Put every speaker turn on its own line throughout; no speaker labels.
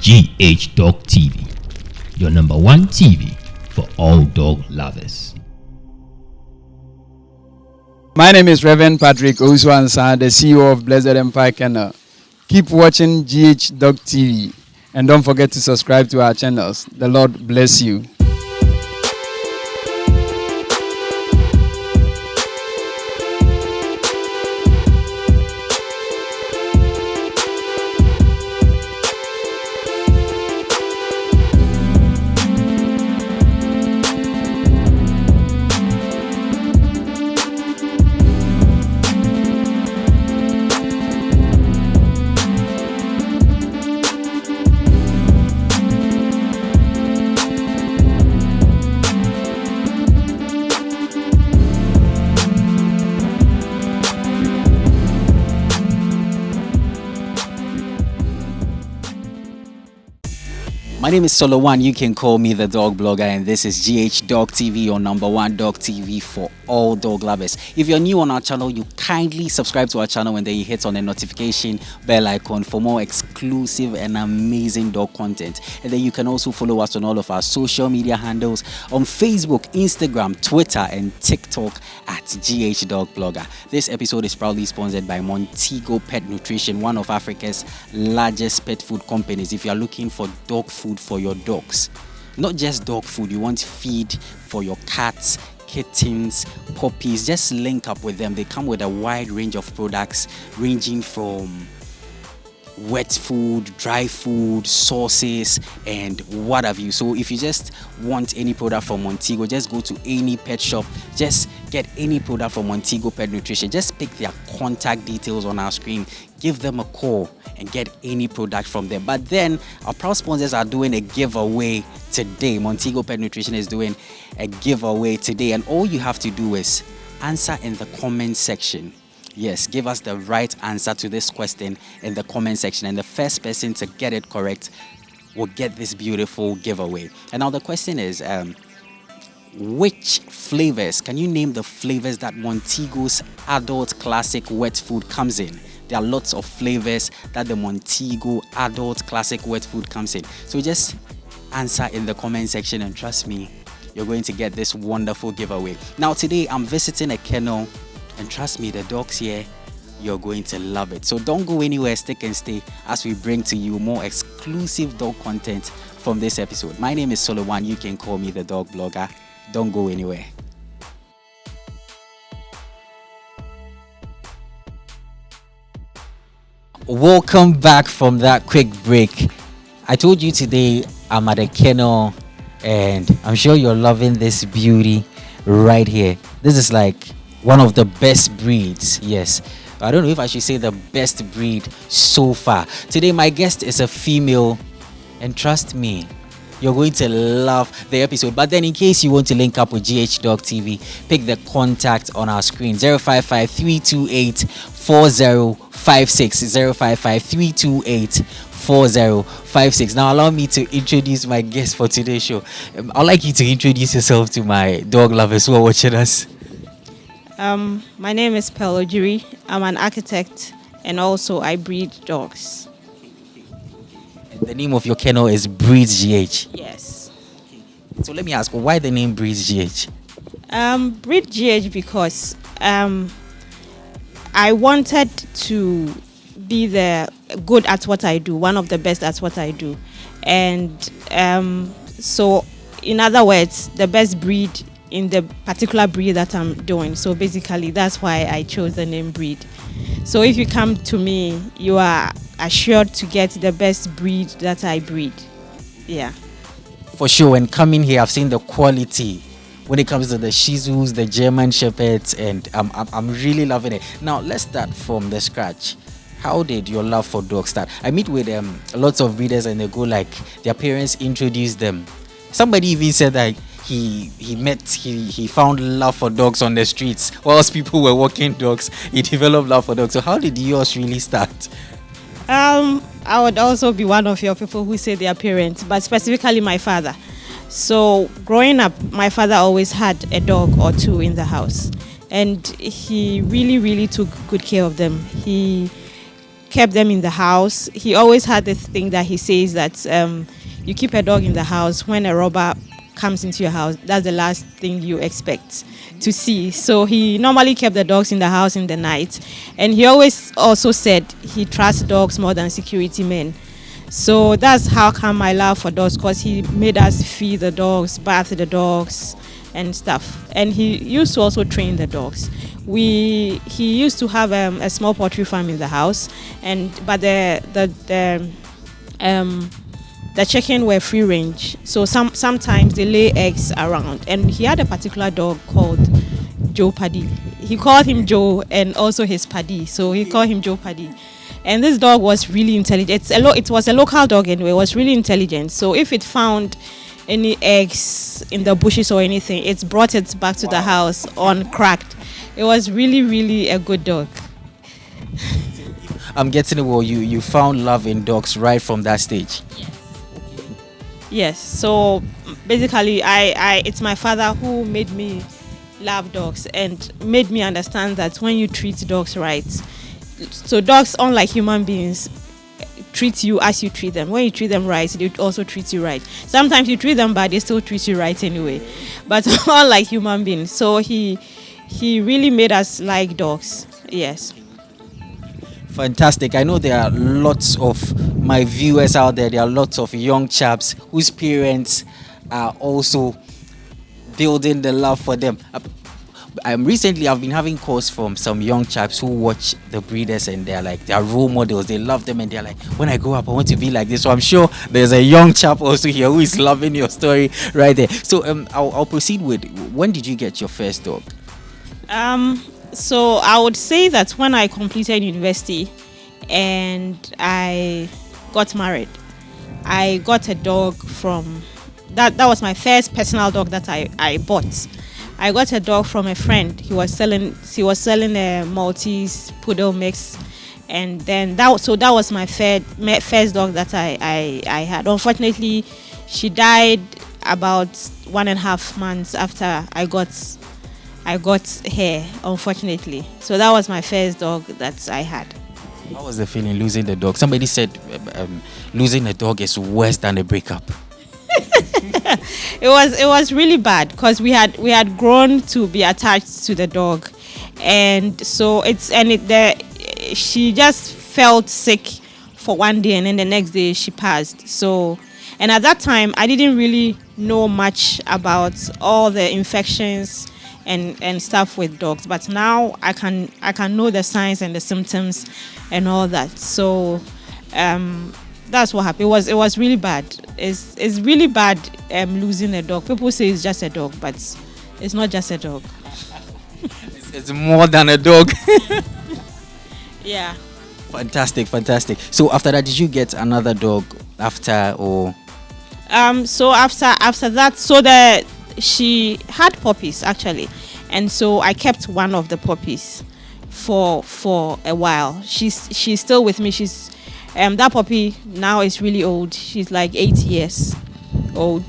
GH Dog TV, your number one TV for all dog lovers.
My name is Reverend Patrick Ouswansa, the CEO of Blessed Empire Kennel. Keep watching GH Dog TV and don't forget to subscribe to our channels. The Lord bless you.
My name is Solo1. You can call me the dog blogger, and this is GH Dog TV, your number one dog TV for all dog lovers. If you're new on our channel, you kindly subscribe to our channel and then you hit on the notification bell icon for more exclusive and amazing dog content. And then you can also follow us on all of our social media handles on Facebook, Instagram, Twitter, and TikTok at GH Dog Blogger. This episode is proudly sponsored by Montego Pet Nutrition, one of Africa's largest pet food companies. If you are looking for dog food for your dogs, not just dog food, you want feed for your cats, kittens, puppies, just link up with them. They come with a wide range of products ranging from wet food, dry food, sauces, and what have you. So if you just want any product from Montego, just go to any pet shop, just get any product from Montego Pet Nutrition, just pick their contact details on our screen, give them a call and get any product from them. But then our proud sponsors are doing a giveaway today. Montego Pet Nutrition is doing a giveaway today, and all you have to do is answer in the comment section. Yes, give us the right answer to this question in the comment section, and the first person to get it correct will get this beautiful giveaway. And now the question is, which flavors, can you name the flavors that Montego's adult classic wet food comes in? There are lots of flavors that the Montego adult classic wet food comes in. So just answer in the comment section, and trust me, you're going to get this wonderful giveaway. Now today I'm visiting a kennel, and trust me, the dogs here, you're going to love it. So don't go anywhere, stick and stay as we bring to you more exclusive dog content from this episode. My name is Solo1. You can call me the dog blogger. Don't go anywhere. Welcome back from that quick break. I told you today I'm at a kennel, and I'm sure you're loving this beauty right here. This is like one of the best breeds. Yes, I don't know if I should say the best breed so far. Today my guest is a female, and trust me, you're going to love the episode. But then in case you want to link up with GH Dog TV, pick the contact on our screen, 055-328-4056, 055-328-4056. Now allow me to introduce my guest for today's show. I'd like you to introduce yourself to my dog lovers who are watching us.
My name is Pearl Ogyiri. I'm an architect, and also I breed dogs.
The name of your kennel is Breed GH.
Yes.
So let me ask, why the name Breed GH?
Breed GH because I wanted to be good at what I do, one of the best at what I do. And so in other words, the best breed in the particular breed that I'm doing. So basically that's why I chose the name Breed. So if you come to me, you are assured to get the best breed that I breed. Yeah.
For sure, when coming here, I've seen the quality when it comes to the Shih Tzus, the German Shepherds, and I'm really loving it. Now let's start from the scratch. How did your love for dogs start? I meet with lots of breeders, and they go like their parents introduced them. Somebody even said that he found love for dogs on the streets. Whilst people were walking dogs, he developed love for dogs. So how did yours really start?
I would also be one of your people who say their parents, but specifically my father. So growing up, my father always had a dog or two in the house, and he really took good care of them. He kept them in the house. He always had this thing that he says that you keep a dog in the house. When a robber comes into your house, that's the last thing you expect to see. So he normally kept the dogs in the house in the night. And he always also said he trusts dogs more than security men. So that's how come my love for dogs, because he made us feed the dogs, bath the dogs and stuff. And he used to also train the dogs. He used to have a small poultry farm in the house, but the chicken were free range, so sometimes they lay eggs around. And he had a particular dog called Joe Paddy. He called him Joe and also his Paddy, so he called him Joe Paddy. And this dog was really intelligent. It was a local dog anyway. It was really intelligent. So if it found any eggs in the bushes or anything, it brought it back to the house uncracked. It was really, really a good dog.
I'm getting it. Well, you found love in dogs right from that stage.
Yes. So basically, it's my father who made me love dogs and made me understand that when you treat dogs right, so dogs, unlike human beings, treat you as you treat them. When you treat them right, they also treat you right. Sometimes you treat them bad, they still treat you right anyway. But unlike human beings, so he really made us like dogs. Yes.
Fantastic. I know there are lots of my viewers out there. There are lots of young chaps whose parents are also building the love for them. Recently, I've been having calls from some young chaps who watch the breeders, and they're like, they are role models. They love them, and they're like, when I grow up, I want to be like this. So I'm sure there's a young chap also here who is loving your story right there. So I'll proceed with, when did you get your first dog?
So I would say that when I completed university and I got married, I got a dog from that was my first personal dog that I bought. I got a dog from a friend. He was selling a Maltese poodle mix, and then that was my first dog that I had. Unfortunately, she died about 1.5 months after I got her, unfortunately. So that was my first dog that I had.
How was the feeling losing the dog? Somebody said losing a dog is worse than a breakup.
It was really bad because we had grown to be attached to the dog, and so she just felt sick for one day, and then the next day she passed. So, and at that time I didn't really know much about all the infections and stuff with dogs, but now I can know the signs and the symptoms and all that. So that's what happened. It was really bad. It's really bad losing a dog. People say it's just a dog, but it's not just a dog.
It's more than a dog.
Yeah.
Fantastic. So after that, did you get another dog after, or?
So after that, she had puppies actually, and so I kept one of the puppies for a while. She's still with me. She's that puppy now is really old. She's like 8 years old.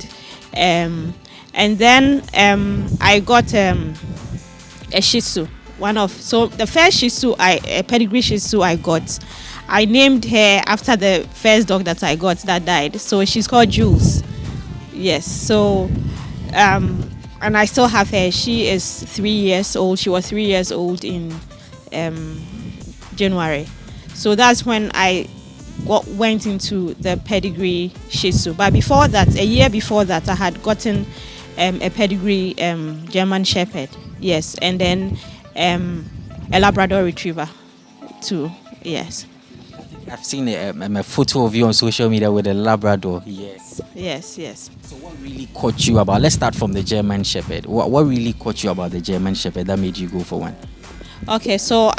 And then I got a Shih Tzu. So the first Shih Tzu, a pedigree Shih Tzu I got, I named her after the first dog that I got that died. So she's called Jules. Yes. So and I still have her. She is 3 years old. She was 3 years old in January. So that's when I went into the pedigree Shih Tzu. But before that, a year before that, I had gotten a pedigree German Shepherd. Yes, and then a Labrador Retriever too. Yes.
I've seen a photo of you on social media with a Labrador. Yes.
So
what really caught you about? Let's start from the German Shepherd. What really caught you about the German Shepherd that made you go for one?
Okay, so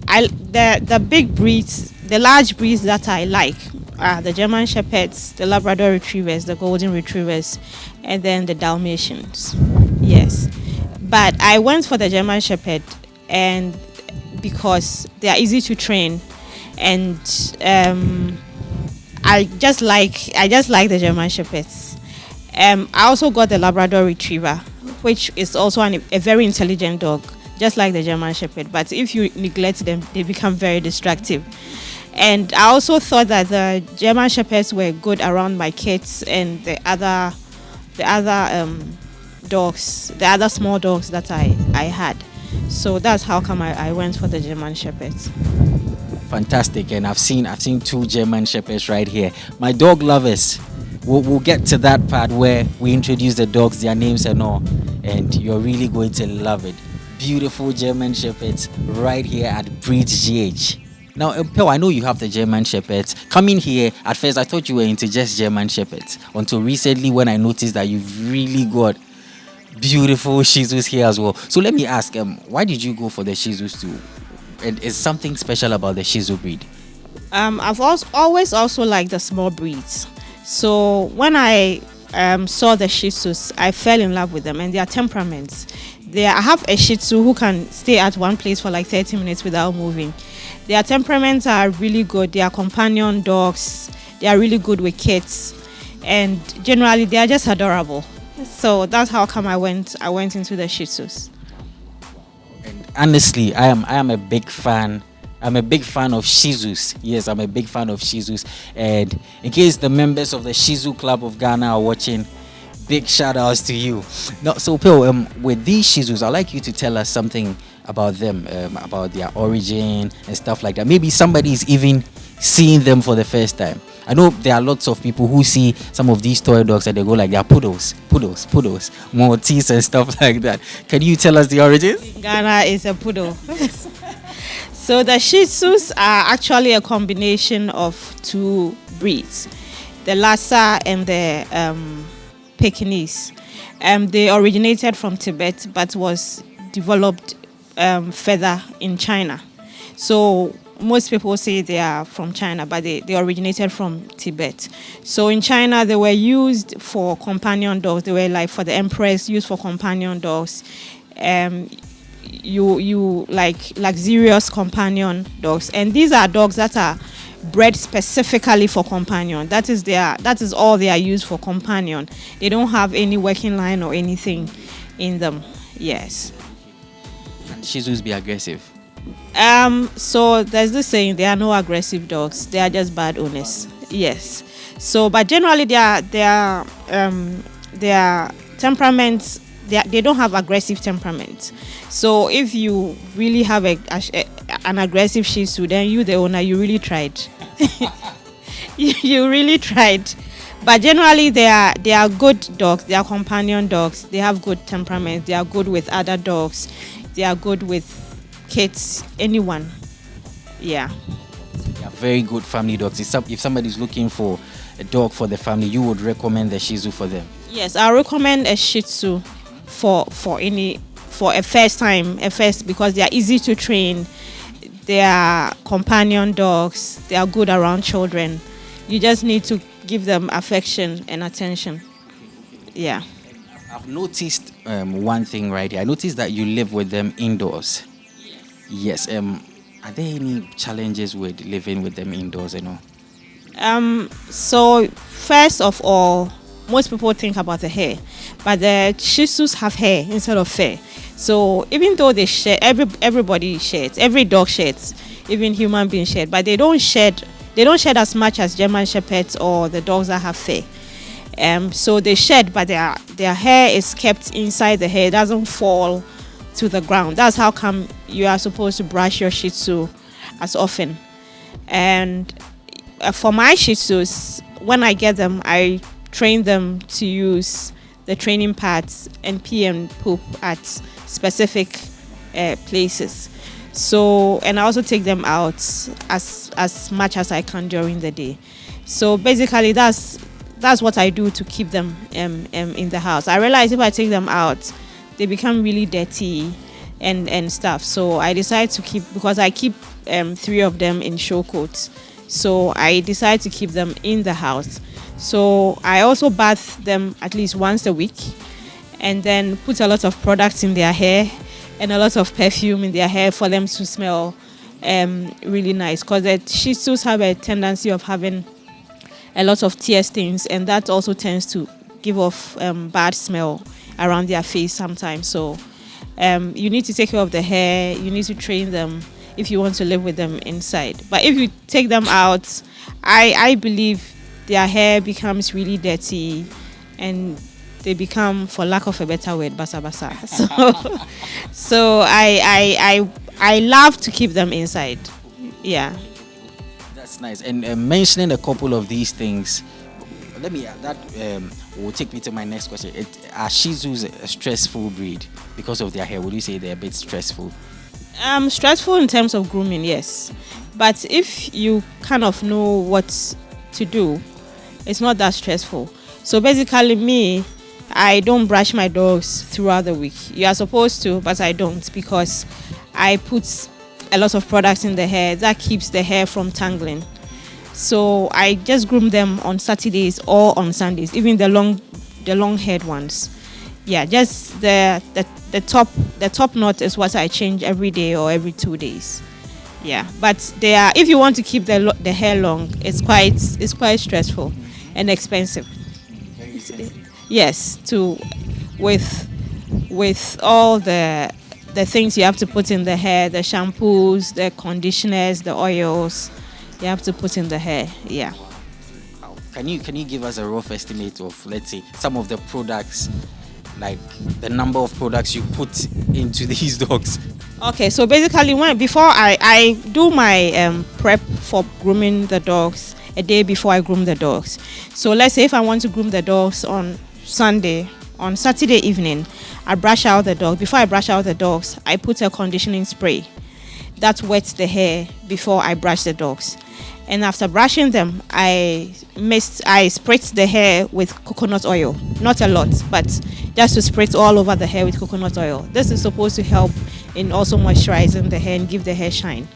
the big breeds, the large breeds that I like are the German Shepherds, the Labrador Retrievers, the Golden Retrievers, and then the Dalmatians. Yes, but I went for the German Shepherd, and because they are easy to train, and I just like the German Shepherds. I also got the Labrador Retriever, which is also a very intelligent dog. just like the German Shepherd. But if you neglect them, they become very destructive. And I also thought that the German Shepherds were good around my kids and the other dogs, the other small dogs that I had. So that's how come I went for the German Shepherds.
Fantastic, and I've seen 2 German Shepherds right here. My dog lovers, we'll get to that part where we introduce the dogs, their names and all, and you're really going to love it. Beautiful German Shepherds right here at Breed GH. Now, Pearl, I know you have the German Shepherds. Coming here, at first I thought you were into just German Shepherds, until recently when I noticed that you've really got beautiful Shih Tzus here as well. So let me ask, why did you go for the Shih Tzus too? And is something special about the Shih Tzu breed?
I've always also liked the small breeds. So when I saw the Shih Tzus, I fell in love with them and their temperaments. I have a Shih Tzu who can stay at one place for like 30 minutes without moving. Their temperaments are really good. They are companion dogs. They are really good with kids, and generally they are just adorable. So that's how come I went into the Shih Tzus.
And honestly, I am a big fan. I'm a big fan of Shih Tzus. Yes, I'm a big fan of Shih Tzus. And in case the members of the Shih Tzu Club of Ghana are watching, big shout outs to you. Now, so Pearl, with these Shih Tzus, I'd like you to tell us something about them, about their origin and stuff like that. Maybe somebody's even seeing them for the first time. I know there are lots of people who see some of these toy dogs and they go like they are poodles, Maltese and stuff like that. Can you tell us the origin?
Ghana is a poodle. So the Shih Tzus are actually a combination of 2 breeds, the Lhasa and the Pekingese. They originated from Tibet but was developed further in China. So most people say they are from China, but they originated from Tibet. So in China, they were used for companion dogs. They were like for the empress, used for companion dogs. You like luxurious companion dogs, and these are dogs that are bred specifically for companion. That is all they are used for, companion. They don't have any working line or anything in them. Yes.
And Shih Tzus be aggressive?
So there's this saying, there are no aggressive dogs. They are just bad owners. Yes. So, but generally their temperaments, they don't have aggressive temperaments. So if you really have an aggressive Shih Tzu, then you, the owner, you really tried. you really tried. But generally they are good dogs. They are companion dogs. They have good temperament. They are good with other dogs. They are good with kids, anyone. Yeah.
They are very good family dogs. If somebody's looking for a dog for the family, you would recommend the Shih Tzu for them?
Yes, I recommend a Shih Tzu for a first because they are easy to train. They are companion dogs. They are good around children. You just need to give them affection and attention. Yeah.
I've noticed one thing right here. I noticed that you live with them indoors. Yes. Are there any challenges with living with them indoors and all?
So first of all, most people think about the hair, but the Shih Tzus have hair instead of fur. So even though they shed, everybody sheds, every dog sheds, even human beings shed, but they don't shed as much as German Shepherds or the dogs that have fur. So they shed, but their hair is kept inside the hair. It doesn't fall to the ground. That's how come you are supposed to brush your Shih Tzu as often. And for my Shih Tzus, when I get them, I train them to use the training pads and pee and poop at specific places. So, and I also take them out as much as I can during the day. So basically, that's what I do to keep them in the house. I realize if I take them out, they become really dirty and stuff. So I decide to keep, because I keep 3 of them in show coats. So I decide to keep them in the house. So I also bath them at least once a week, and then put a lot of products in their hair and a lot of perfume in their hair for them to smell really nice. Because the Shih Tzus have a tendency of having a lot of tear stains, and that also tends to give off bad smell around their face sometimes. So You need to take care of the hair. You need to train them if you want to live with them inside. But if you take them out, I believe their hair becomes really dirty, and they become, for lack of a better word, basa basa. So I love to keep them inside. Yeah.
That's nice. And mentioning a couple of these things, that will take me to my next question. Are Shih Tzus a stressful breed because of their hair? Would you say they're a bit stressful?
Stressful in terms of grooming, yes. But if you kind of know what to do, it's not that stressful. So basically, me, I don't brush my dogs throughout the week. You are supposed to, but I don't, because I put a lot of products in the hair that keeps the hair from tangling. So I just groom them on Saturdays or on Sundays, even the long haired ones. Yeah, just the top knot is what I change every day or every 2 days. Yeah, but if you want to keep the hair long, it's quite stressful and expensive. Yes, with all the things you have to put in the hair, the shampoos, the conditioners, the oils, you have to put in the hair. Yeah.
Can you give us a rough estimate of, let's say, some of the products, like the number of products you put into these dogs?
Okay, so basically, before I do my prep for grooming the dogs, a day before I groom the dogs. So let's say if I want to groom the dogs on Sunday, on Saturday evening, I brush out the dog. Before I brush out the dogs, I put a conditioning spray that wets the hair before I brush the dogs. And after brushing them, I spritz the hair with coconut oil. Not a lot, but just to spritz all over the hair with coconut oil. This is supposed to help in also moisturizing the hair and give the hair shine.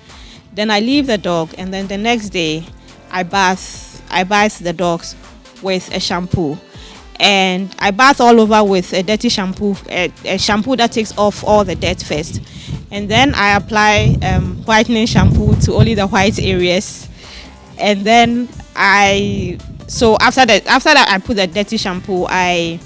Then I leave the dog, and then the next day I bath the dogs with a shampoo. And I bath all over with a dirty shampoo, a shampoo that takes off all the dirt first. And then I apply whitening shampoo to only the white areas. And then after that I put the dirty shampoo, I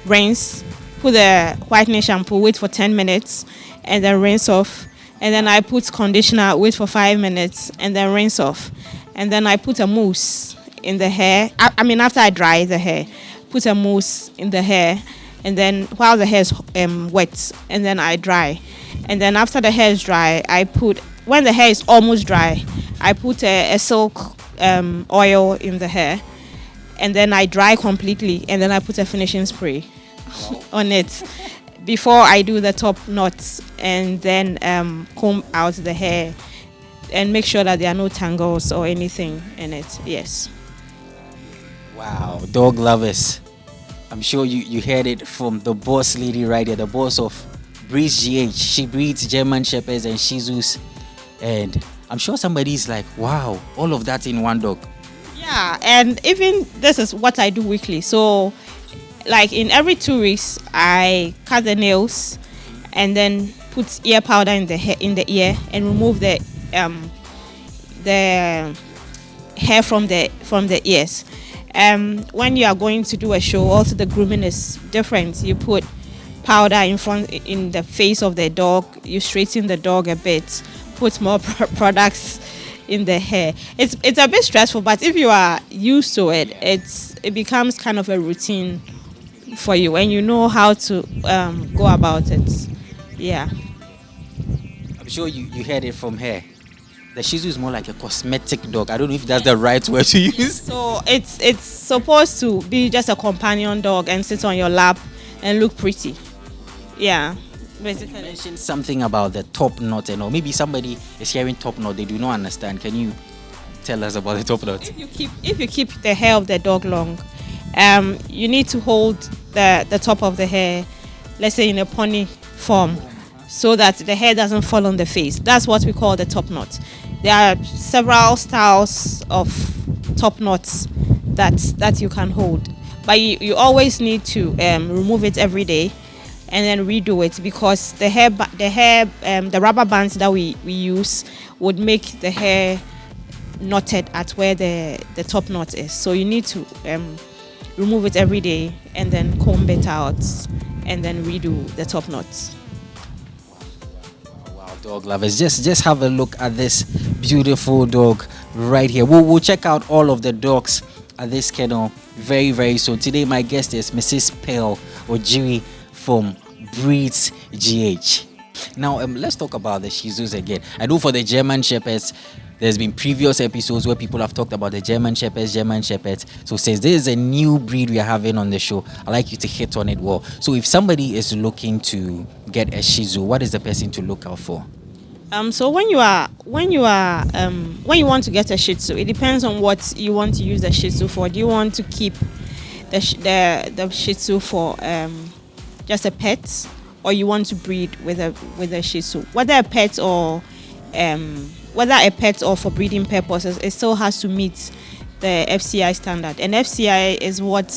rinse, put the whitening shampoo, wait for 10 minutes, and then rinse off. And then I put conditioner, wait for 5 minutes, and then rinse off. And then I put a mousse in the hair. After I dry the hair, put a mousse in the hair, and then while the hair is wet, and then I dry. And then after the hair is dry, when the hair is almost dry, I put a silk oil in the hair, and then I dry completely, and then I put a finishing spray on it before I do the top knots, and then comb out the hair and make sure that there are no tangles or anything in it. Yes.
Wow, dog lovers. I'm sure you heard it from the boss lady right here, the boss of Breed GH. She breeds German Shepherds and Shih Tzus. And I'm sure somebody's like, wow, all of that in one dog.
Yeah, and even this is what I do weekly. So, like in every 2 weeks, I cut the nails and then put ear powder in the ear and remove the hair from the ears. When you are going to do a show, also the grooming is different. You put powder in the face of the dog. You straighten the dog a bit. Put more products in the hair. It's a bit stressful, but if you are used to it, it becomes kind of a routine for you, and you know how to go about it. Yeah.
I'm sure you heard it from her. The Shih Tzu is more like a cosmetic dog. I don't know if that's the right word to use.
So it's supposed to be just a companion dog and sit on your lap and look pretty. Yeah, basically.
You mentioned something about the top knot, and or maybe somebody is hearing top knot, they do not understand. Can you tell us about the top knot?
If you keep the hair of the dog long, you need to hold the top of the hair, let's say in a pony form, so that the hair doesn't fall on the face. That's what we call the top knot. There are several styles of top knots that you can hold, but you always need to remove it every day and then redo it, because the rubber bands that we use would make the hair knotted at where the top knot is. So you need to remove it every day and then comb it out and then redo the top knots.
Dog lovers, just have a look at this beautiful dog right here. We'll check out all of the dogs at this kennel very, very soon. Today my guest is Mrs Pearl Ogyiri from Breed GH. Now let's talk about the Shih Tzus again. I know for the German Shepherds, there's been previous episodes where people have talked about the German Shepherds. So since this is a new breed we are having on the show, I'd like you to hit on it well. So if somebody is looking to get a Shih Tzu, what is the person to look out for?
So when you want to get a Shih Tzu, it depends on what you want to use the Shih Tzu for. Do you want to keep the Shih Tzu for just a pet, or you want to breed with a Shih Tzu? Whether a pet or for breeding purposes, it still has to meet the FCI standard. And FCI is what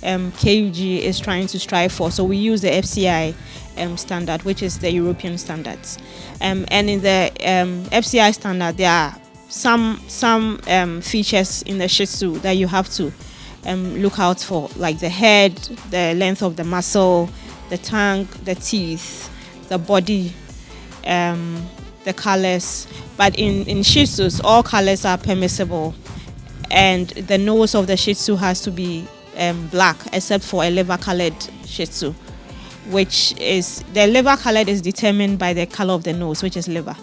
KUG is trying to strive for. So we use the FCI standard, which is the European standards. And in the FCI standard, there are some features in the Shih Tzu that you have to look out for, like the head, the length of the muscle, the tongue, the teeth, the body, the colors. But in Shih Tzus, all colors are permissible, and the nose of the Shih Tzu has to be black, except for a liver colored Shih Tzu, which is the liver colored is determined by the color of the nose, which is liver.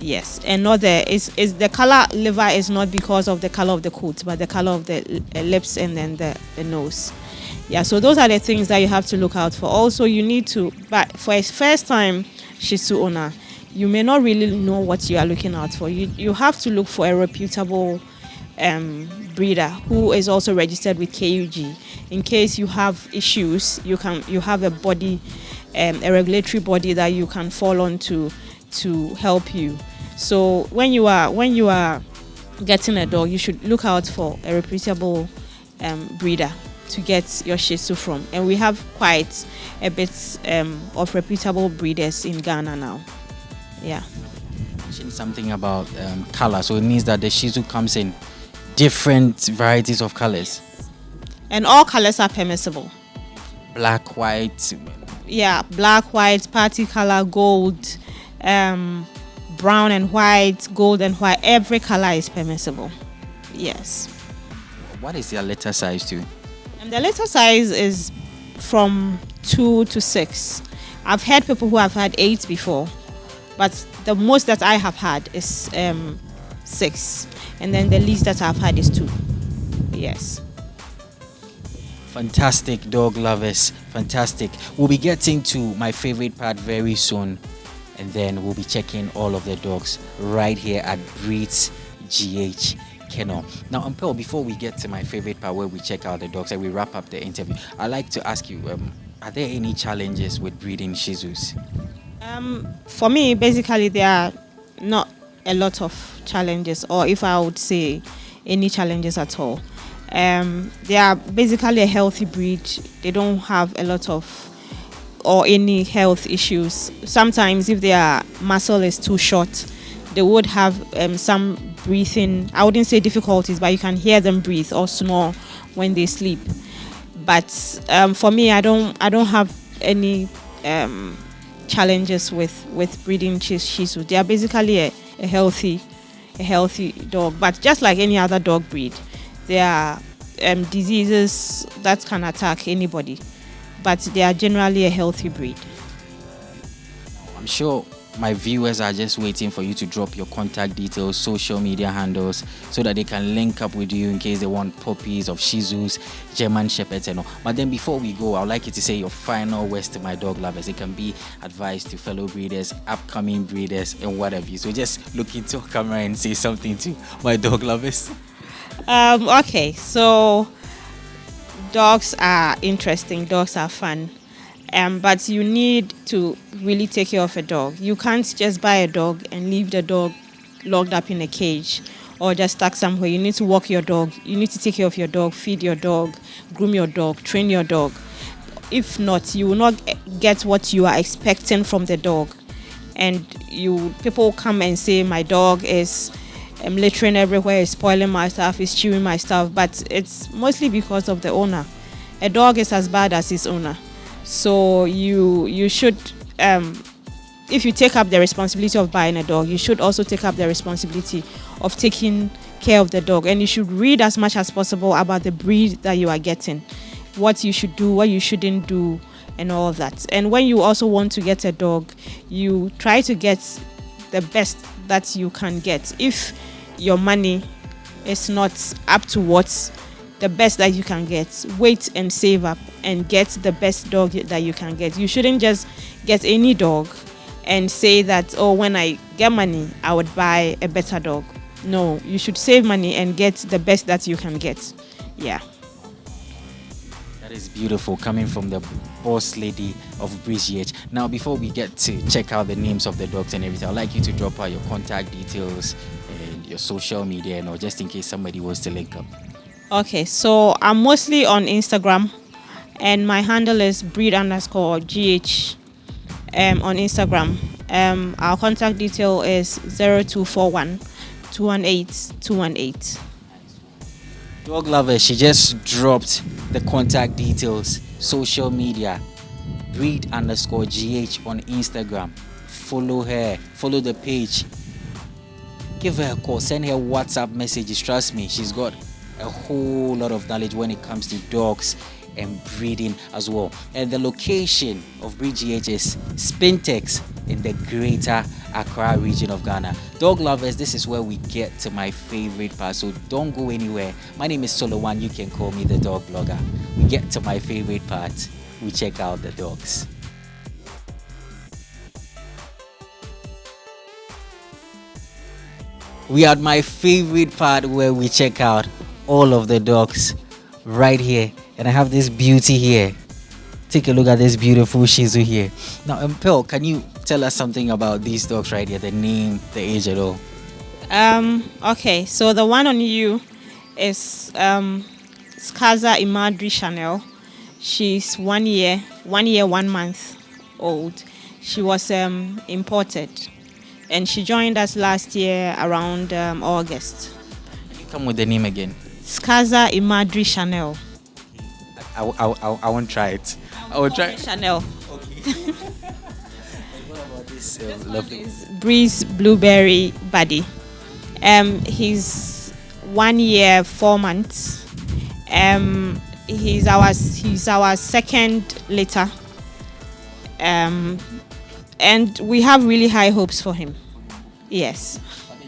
Yes, and not the color liver is not because of the color of the coat, but the color of the lips and then the nose. Yeah, so those are the things that you have to look out for. Also, you need to, but for a first time Shih Tzu owner, you may not really know what you are looking out for. You have to look for a reputable breeder who is also registered with KUG. In case you have issues, you have a body, a regulatory body that you can fall on to help you. So when you are getting a dog, you should look out for a reputable breeder to get your Shih Tzu from. And we have quite a bit of reputable breeders in Ghana now. Yeah.
You mentioned something about color, so it means that the Shih Tzu comes in different varieties of colors.
And all colors are permissible.
Black, white.
Yeah, black, white, party color, gold, brown and white, gold and white. Every color is permissible. Yes.
What is their litter size too?
And the litter size is from 2 to 6. I've had people who have had 8 before, but the most that I have had is 6, and then the least that I've had is 2. Yes.
Fantastic, dog lovers. Fantastic. We'll be getting to my favorite part very soon, and then we'll be checking all of the dogs right here at Breed GH Kennel. Now, Pearl, before we get to my favorite part where we check out the dogs and we wrap up the interview, I'd like to ask you, are there any challenges with breeding Shih Tzus?
For me, basically, there are not a lot of challenges, or if I would say any challenges at all. They are basically a healthy breed. They don't have a lot of or any health issues. Sometimes if their muscle is too short, they would have some breathing, I wouldn't say difficulties, but you can hear them breathe or snore when they sleep. But for me, I don't have any challenges with breeding Shih Tzu. They are basically a healthy dog, but just like any other dog breed, there are diseases that can attack anybody, but they are generally a healthy breed.
I'm sure my viewers are just waiting for you to drop your contact details, social media handles, so that they can link up with you in case they want puppies of Shih Tzus, German Shepherds and all. But then before we go, I'd like you to say your final words to my dog lovers. It can be advice to fellow breeders, upcoming breeders, and whatever. So just look into a camera and say something to my dog lovers.
Okay, so dogs are interesting, dogs are fun. But you need to really take care of a dog. You can't just buy a dog and leave the dog locked up in a cage or just stuck somewhere. You need to walk your dog. You need to take care of your dog, feed your dog, groom your dog, train your dog. If not, you will not get what you are expecting from the dog. And people come and say, my dog is littering everywhere, is spoiling my stuff, is chewing my stuff. But it's mostly because of the owner. A dog is as bad as his owner. So you should if you take up the responsibility of buying a dog, you should also take up the responsibility of taking care of the dog. And you should read as much as possible about the breed that you are getting, what you should do, what you shouldn't do, and all of that. And when you also want to get a dog, you try to get the best that you can get. If your money is not up to what's the best that you can get, wait and save up and get the best dog that you can get. You shouldn't just get any dog and say that, oh, when I get money, I would buy a better dog. No, you should save money and get the best that you can get. Yeah.
That is beautiful, coming from the boss lady of Breed GH. Now, before we get to check out the names of the dogs and everything, I'd like you to drop out your contact details and your social media, and or just in case somebody wants to link up.
Okay, so I'm mostly on Instagram, and my handle is breed_GH on Instagram. Our contact detail is 0241 218 218.
Dog lovers, she just dropped the contact details, social media, breed_GH on Instagram. Follow her, follow the page, give her a call, send her WhatsApp messages. Trust me, she's got a whole lot of knowledge when it comes to dogs and breeding as well. And the location of Breed GH is Spintez in the greater Accra region of Ghana. Dog lovers, this is where we get to my favorite part, so don't go anywhere. My name is Solo1, you can call me the dog blogger. We get to my favorite part, we check out the dogs. We are at my favorite part where we check out all of the dogs right here, and I have this beauty here. Take a look at this beautiful Shih Tzu here. Now, Pearl, can you tell us something about these dogs right here, the name, the age at all?
Okay, so the one on you is Skaza Imadri Chanel. She's 1 year, 1 month old. She was imported, and she joined us last year around August.
Can you come with the name again?
Skaza Imadri Chanel.
I won't try it. I will try
Chanel.
Okay. What about this lovely
Breeze Blueberry Buddy. He's 1 year, 4 months. He's our second litter. And we have really high hopes for him. Yes.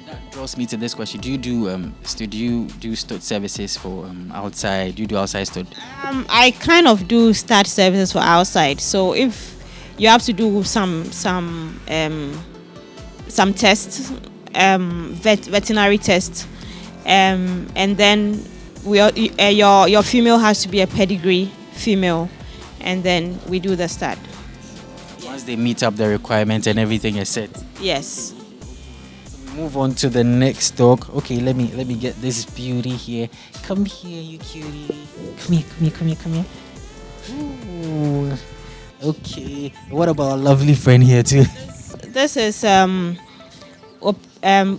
That draws me to this question. Do you do stud services for outside? Do you do outside stud?
I kind of do stud services for outside. So if you have to do some tests, veterinary tests, and then your female has to be a pedigree female, and then we do the stud.
Once they meet up the requirements and everything is set.
Yes.
Move on to the next dog. Okay, let me get this beauty here. Come here, you cutie. Come here. Ooh. Okay. What about our lovely friend here too?
This is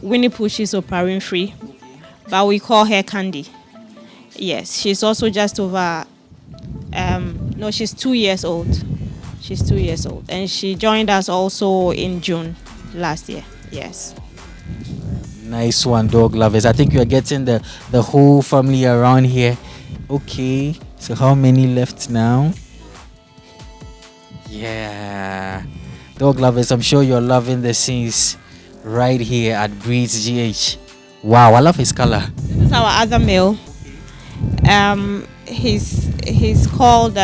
Winnie Pooh. She's operating free, but we call her Candy. Yes, she's also just over. No, she's 2 years old. She's 2 years old, and she joined us also in June last year. Yes.
Nice one, dog lovers. I think you are getting the whole family around here. Okay, so how many left now? Yeah, dog lovers, I'm sure you're loving the scenes right here at Breed GH. Wow, I love his color.
This is our other male. He's called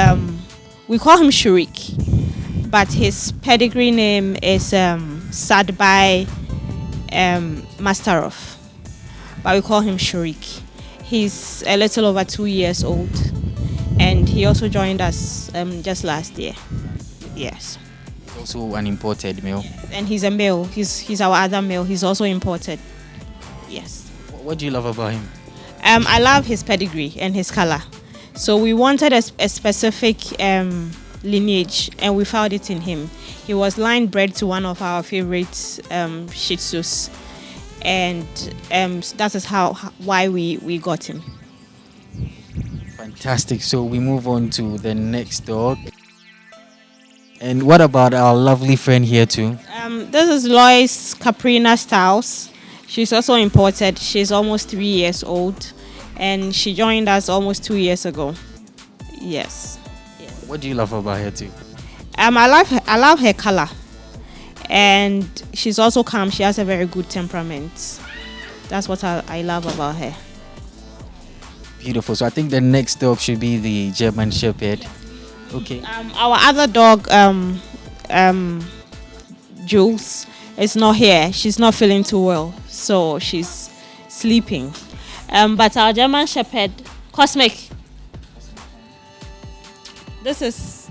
we call him Shurik, but his pedigree name is Sadbai Masterov, but we call him Shurik. He's a little over 2 years old, and he also joined us just last year. Yes.
He's also an imported male.
Yes. And he's a male. He's our other male. He's also imported. Yes.
What do you love about him?
I love his pedigree and his color. So we wanted a specific lineage, and we found it in him. He was line bred to one of our favorite Shih Tzus, and that is why we got him.
Fantastic. So we move on to the next dog. And what about our lovely friend here too?
This is Lois Caprina Styles. She's also imported. She's almost 3 years old, and she joined us almost 2 years ago. Yes.
What do you love about her too?
I love her color, and she's also calm. She has a very good temperament. That's what I love about her.
Beautiful. So I think the next dog should be the German Shepherd. Okay.
Our other dog, Jules, is not here. She's not feeling too well, so she's sleeping. But our German Shepherd, Cosmic. This is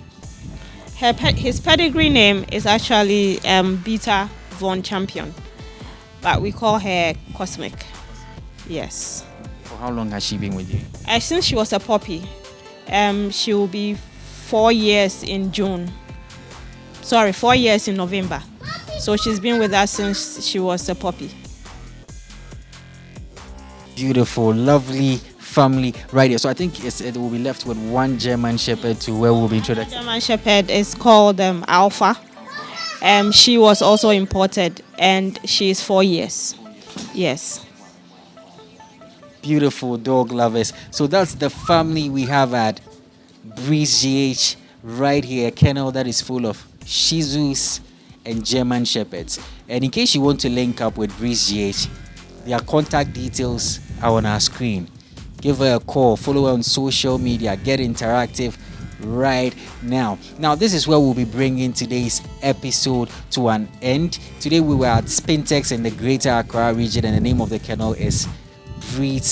his pedigree name is actually Beta Von Champion, but we call her Cosmic. Yes.
For how long has she been with you?
Since she was a puppy. She will be 4 years in June. Sorry, 4 years in November. So she's been with us since she was a puppy.
Beautiful, lovely family right here. So I think it will be left with one German Shepherd to where we'll be introduced.
German Shepherd is called Alpha. She was also imported, and she is 4 years. Yes.
Beautiful dog lovers. So that's the family we have at Breed GH right here. A kennel that is full of Shih Tzus and German Shepherds. And in case you want to link up with Breed GH, their contact details are on our screen. Give her a call, follow her on social media, get interactive right now. Now, this is where we'll be bringing today's episode to an end. Today we were at Spintez in the Greater Accra region, and the name of the kennel is Breed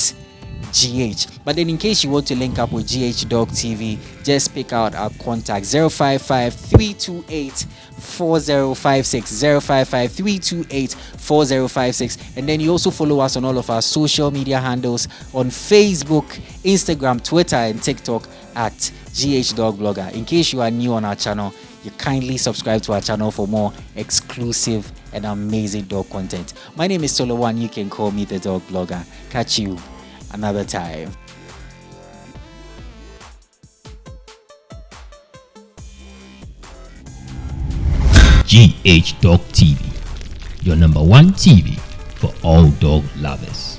GH. But then in case you want to link up with GH Dog TV, just pick out our contact 055-328-4056, 055-328-4056, and then you also follow us on all of our social media handles on Facebook, Instagram, Twitter, and TikTok at GH Dog Blogger. In case you are new on our channel, you kindly subscribe to our channel for more exclusive and amazing dog content. My name is Solo1. You can call me the Dog Blogger. Catch you another time.
GH Dog TV, your #1 TV for all dog lovers.